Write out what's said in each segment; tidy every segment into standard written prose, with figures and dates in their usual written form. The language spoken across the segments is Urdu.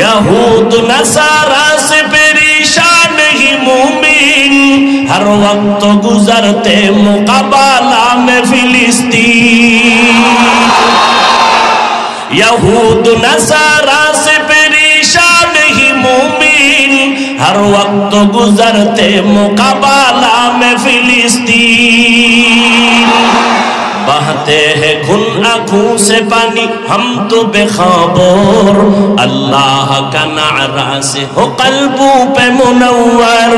یہود نصارا سے پریشان ہی مومن ہر وقت گزرتے مقابلہ میں فلسطین یہود نصارا سے پریشان ہی مومن ہر وقت گزرتے مقابلہ میں فلسطین بہتے ہیں کھن آنکھوں سے پانی ہم تو بے خبر اللہ کا نعرہ سے ہو قلبوں پہ منور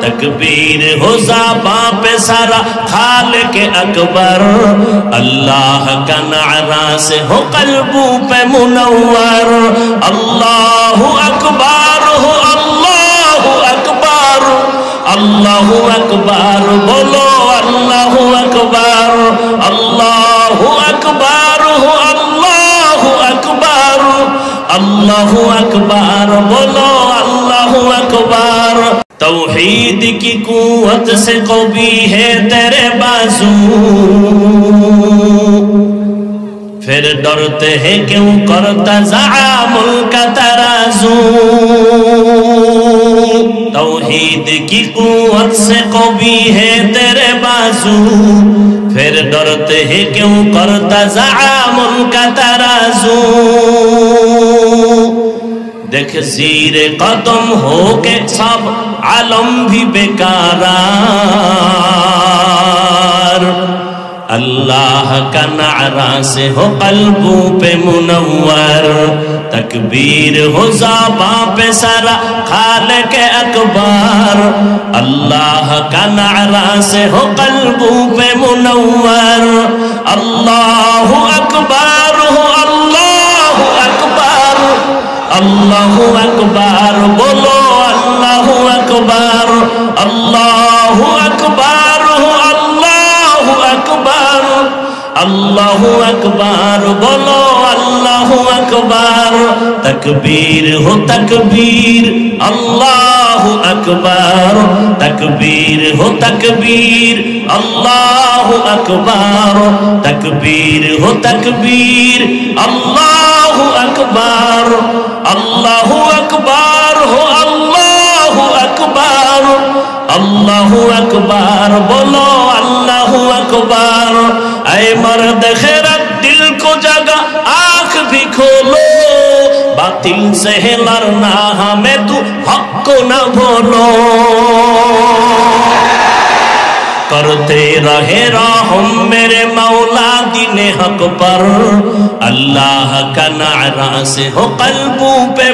تکبیر ہو زباں پہ سارا خالق اکبر اللہ کا نعرہ سے ہو قلبوں پہ منور اللہ اکبر ہو اللہ اکبر اللہ اکبر بولو اللہ اکبر اللہ اکبر ہو اللہ اکبر اللہ اکبر بولو اللہ اکبر توحید کی قوت سے قوی ہے تیرے بازو پھر ڈرتے ہیں کیوں کرتا زعامل کا ترازو توحید کی قوت سے قوی ہے تیرے بازو پھر ڈرتے ہیں کیوں کرتا زعامل کا ترازو دیکھ زیر قدم ہو کے سب عالم بھی بیکارار اللہ کا نعرہ سے ہو قلبوں پہ منور تکبیر ہو زباں پہ سارا خالق اکبر اللہ کا نعرہ سے ہو قلبوں پہ منور اللہ اکبر ہو اللہ اکبر اللہ اکبر بولو اللہ اکبر اللہ اکبر ہو اللہ اکبر اللہ اکبر بولو اللہ اکبر تکبیر ہو تکبیر اللہ اکبر تکبیر ہو تکبیر اللہ اکبر تکبیر ہو تکبیر اللہ اکبر اللہ اکبر ہو اللہ اکبر اللہ اکبر بولو اللہ اکبر اے مرد خیرت دل کو جگہ آنکھ بھی کھولو باطل سے لڑنا ہمیں تو حق کو نہ بھولو کرتے رہے رحم میرے مولا دین حق پر اللہ کا نعرہ سے ہو قلبوں پہ